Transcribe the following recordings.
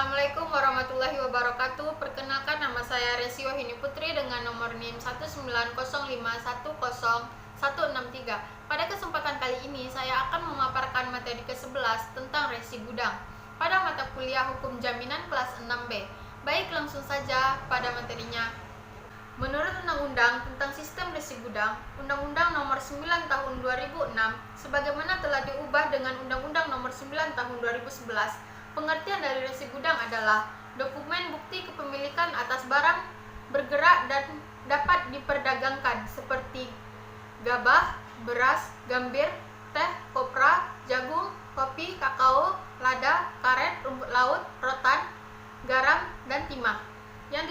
Assalamualaikum warahmatullahi wabarakatuh. Perkenalkan, nama saya Resi Wahini Putri dengan nomor NIM 190510163. Pada kesempatan kali ini saya akan memaparkan materi ke-11 tentang resi gudang pada mata kuliah Hukum Jaminan kelas 6B. Baik, langsung saja pada materinya. Menurut Undang-Undang tentang Sistem Resi Gudang, Undang-Undang Nomor 9 Tahun 2006, sebagaimana telah diubah dengan Undang-Undang Nomor 9 Tahun 2011, pengertian dari resi gudang adalah dokumen bukti kepemilikan atas barang bergerak dan dapat diperdagangkan seperti gabah, beras, gambir, teh, kopra, jagung, kopi, kakao, lada, karet, rumput laut, rotan, garam, dan timah yang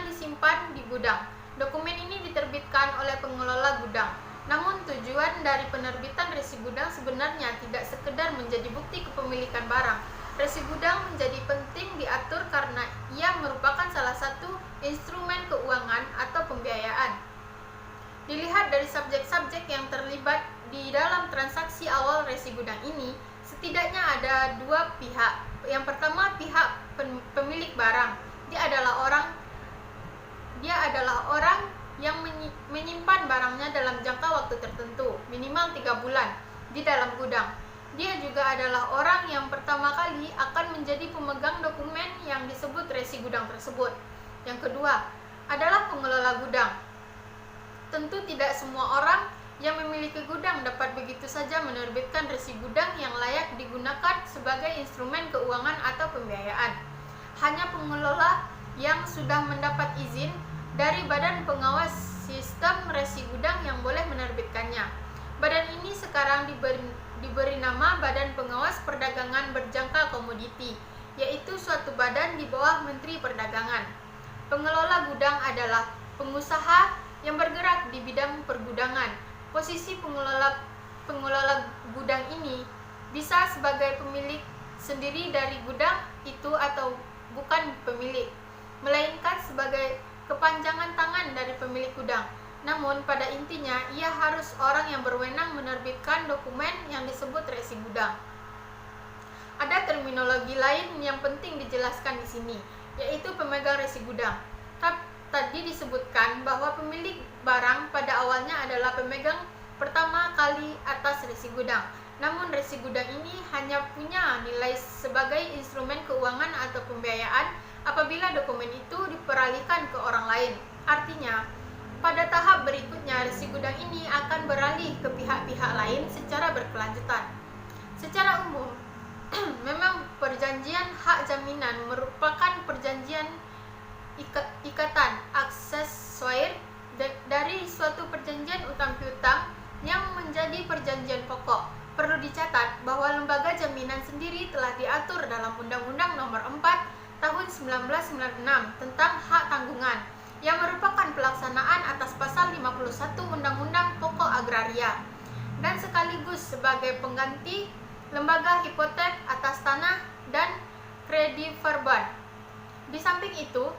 disimpan di gudang. Dokumen ini diterbitkan oleh pengelola gudang. Namun tujuan dari penerbitan resi gudang sebenarnya tidak sekedar menjadi bukti kepemilikan barang. Resi gudang menjadi penting diatur karena ia merupakan salah satu instrumen keuangan atau pembiayaan. Dilihat dari subjek-subjek yang terlibat di dalam transaksi awal resi gudang ini, setidaknya ada dua pihak. Yang pertama, pihak pemilik barang. Dia adalah orang yang menyimpan barangnya dalam jangka waktu tertentu, minimal 3 bulan, di dalam gudang. Dia juga adalah orang yang pertama kali akan menjadi pemegang dokumen yang disebut resi gudang tersebut. Yang kedua adalah pengelola gudang. Tentu tidak semua orang yang memiliki gudang dapat begitu saja menerbitkan resi gudang yang layak digunakan sebagai instrumen keuangan atau pembiayaan. Hanya pengelola yang sudah mendapat izin dari Badan Pengawas Sistem Resi Gudang yang boleh menerbitkannya. Badan ini sekarang diberi nama Badan Pengawas Perdagangan Berjangka Komoditi, yaitu suatu badan di bawah Menteri Perdagangan. Pengelola gudang adalah pengusaha yang bergerak di bidang pergudangan. Posisi pengelola gudang ini bisa sebagai pemilik sendiri dari gudang itu atau bukan pemilik, melainkan sebagai kepanjangan tangan dari pemilik gudang. Namun pada intinya ia harus orang yang berwenang menerbitkan dokumen yang disebut resi gudang. Ada terminologi lain yang penting dijelaskan di sini, yaitu pemegang resi gudang. Tadi disebutkan bahwa pemilik barang pada awalnya adalah pemegang pertama kali atas resi gudang. Namun resi gudang ini hanya punya nilai sebagai instrumen keuangan atau pembiayaan apabila dokumen itu diperalihkan ke orang lain. Artinya, pada tahap berikutnya, resi gudang ini akan beralih ke pihak-pihak lain secara berkelanjutan. Secara umum, memang perjanjian hak jaminan merupakan perjanjian ikatan aksesorir dari suatu perjanjian utang piutang yang menjadi perjanjian pokok. Perlu dicatat bahwa lembaga jaminan sendiri telah diatur dalam Undang-Undang Nomor 4 Tahun 1996 tentang hak tanggungan, yang merupakan pelaksanaan atas pasal 51 Undang-Undang Pokok Agraria dan sekaligus sebagai pengganti lembaga hipotek atas tanah dan krediverban. Di samping itu,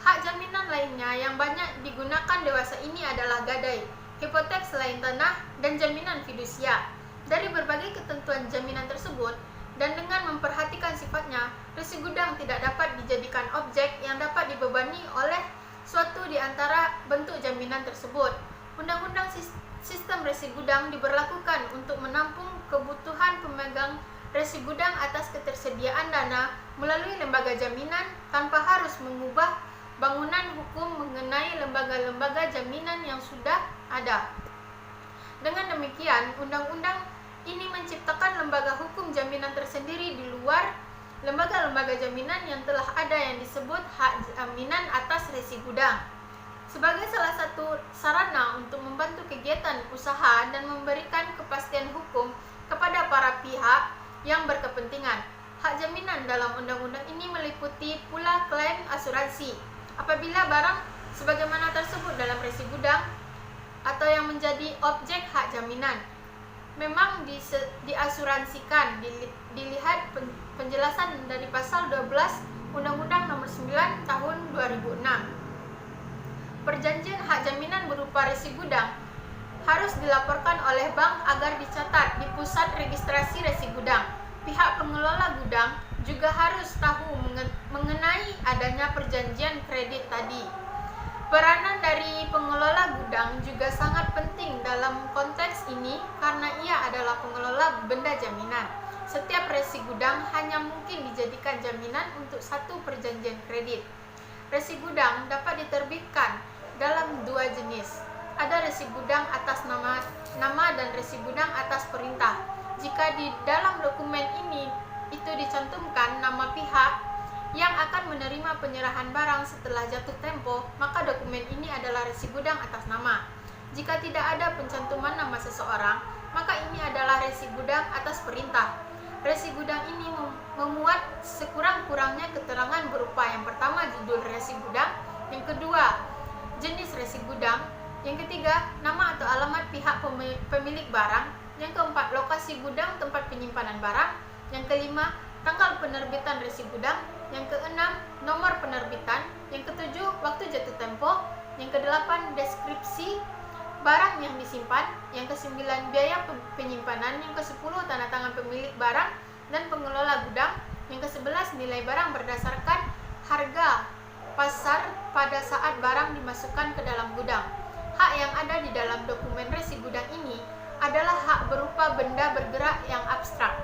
hak jaminan lainnya yang banyak digunakan dewasa ini adalah gadai, hipotek selain tanah, dan jaminan fidusia. Dari berbagai ketentuan jaminan tersebut dan dengan memperhatikan sifatnya, resi gudang tidak dapat dijadikan objek yang dapat dibebani oleh suatu di antara bentuk jaminan tersebut. Undang-Undang Sistem Resi Gudang diberlakukan untuk menampung kebutuhan pemegang resi gudang atas ketersediaan dana melalui lembaga jaminan tanpa harus mengubah bangunan hukum mengenai lembaga-lembaga jaminan yang sudah ada. Dengan demikian, undang-undang ini menciptakan lembaga hukum jaminan tersendiri di luar lembaga-lembaga jaminan yang telah ada yang disebut hak jaminan atas resi gudang, sebagai salah satu sarana untuk membantu kegiatan usaha dan memberikan kepastian hukum kepada para pihak yang berkepentingan. Hak jaminan dalam undang-undang ini meliputi pula klaim asuransi apabila barang sebagaimana tersebut dalam resi gudang atau yang menjadi objek hak jaminan memang diasuransikan. Dilihat penjelasan dari pasal 12 Undang-Undang Nomor 9 Tahun 2006. Perjanjian hak jaminan berupa resi gudang harus dilaporkan oleh bank agar dicatat di pusat registrasi resi gudang. Pihak pengelola gudang juga harus tahu mengenai adanya perjanjian kredit tadi. Peranan dari pengelola gudang juga sangat penting dalam konteks ini karena ia adalah pengelola benda jaminan. Setiap resi gudang hanya mungkin dijadikan jaminan untuk satu perjanjian kredit. Resi gudang dapat diterbitkan dalam dua jenis. Ada resi gudang atas nama dan resi gudang atas perintah. Jika di dalam dokumen ini itu dicantumkan nama pihak yang akan menerima penyerahan barang setelah jatuh tempo, maka dokumen ini adalah resi gudang atas nama. Jika tidak ada pencantuman nama seseorang, maka ini adalah resi gudang atas perintah. Resi gudang ini memuat sekurang-kurangnya keterangan berupa yang pertama judul resi gudang, yang kedua jenis resi gudang, yang ketiga nama atau alamat pihak pemilik barang, yang keempat lokasi gudang tempat penyimpanan barang, yang kelima tanggal penerbitan resi gudang, yang keenam nomor penerbitan, yang ketujuh waktu jatuh tempo, yang kedelapan deskripsi barang yang disimpan, yang kesembilan biaya penyimpanan, yang kesepuluh tanda tangan pemilik barang dan pengelola gudang, yang kesebelas nilai barang berdasarkan harga pasar pada saat barang dimasukkan ke dalam gudang. Hak yang ada di dalam dokumen resi gudang ini adalah hak berupa benda bergerak yang abstrak,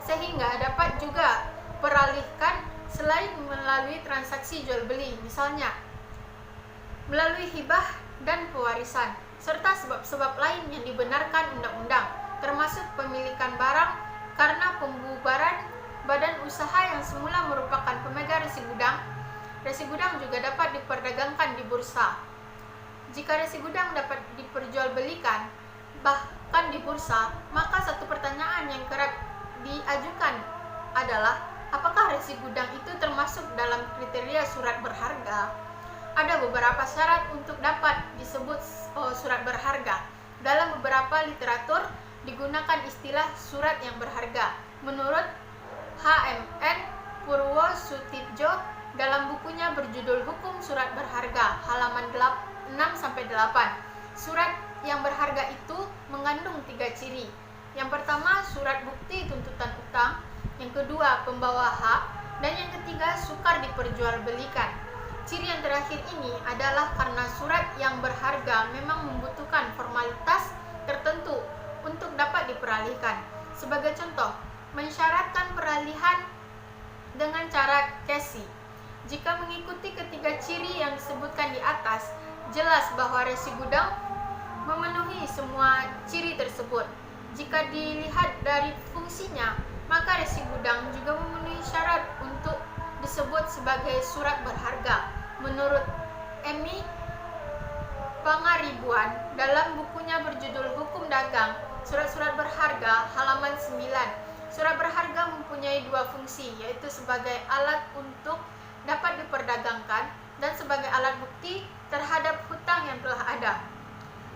sehingga dapat juga peralihkan selain melalui transaksi jual beli, misalnya melalui hibah dan pewarisan, serta sebab-sebab lain yang dibenarkan undang-undang, termasuk pemilikan barang karena pembubaran badan usaha yang semula merupakan pemegang resi gudang. Resi gudang juga dapat diperdagangkan di bursa. Jika resi gudang dapat diperjualbelikan bahkan di bursa, maka satu pertanyaan yang kerap diajukan adalah apakah resi gudang itu termasuk dalam kriteria surat berharga? Ada beberapa syarat untuk dapat disebut surat berharga. Dalam beberapa literatur digunakan istilah surat yang berharga. Menurut HMN Purwosutidjo dalam bukunya berjudul Hukum Surat Berharga, halaman 6-8, surat yang berharga itu mengandung 3 ciri. Yang pertama, surat bukti tuntutan utang. Yang kedua, pembawa hak, dan yang ketiga, sukar diperjualbelikan. Ciri yang terakhir ini adalah karena surat yang berharga memang membutuhkan formalitas tertentu untuk dapat diperalihkan. Sebagai contoh, mensyaratkan peralihan dengan cara cashy. Jika mengikuti ketiga ciri yang disebutkan di atas, jelas bahwa resi gudang memenuhi semua ciri tersebut. Jika dilihat dari fungsinya, maka resi gudang juga memenuhi syarat untuk disebut sebagai surat berharga. Menurut Emi Pangaribuan dalam bukunya berjudul Hukum Dagang, Surat-surat berharga, halaman 9, surat berharga mempunyai 2 fungsi, yaitu sebagai alat untuk dapat diperdagangkan dan sebagai alat bukti terhadap hutang yang telah ada.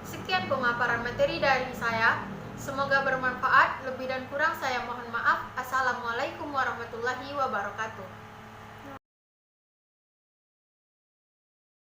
Sekian pemaparan materi dari saya. Semoga bermanfaat. Lebih dan kurang saya mohon maaf. Assalamualaikum warahmatullahi wabarakatuh.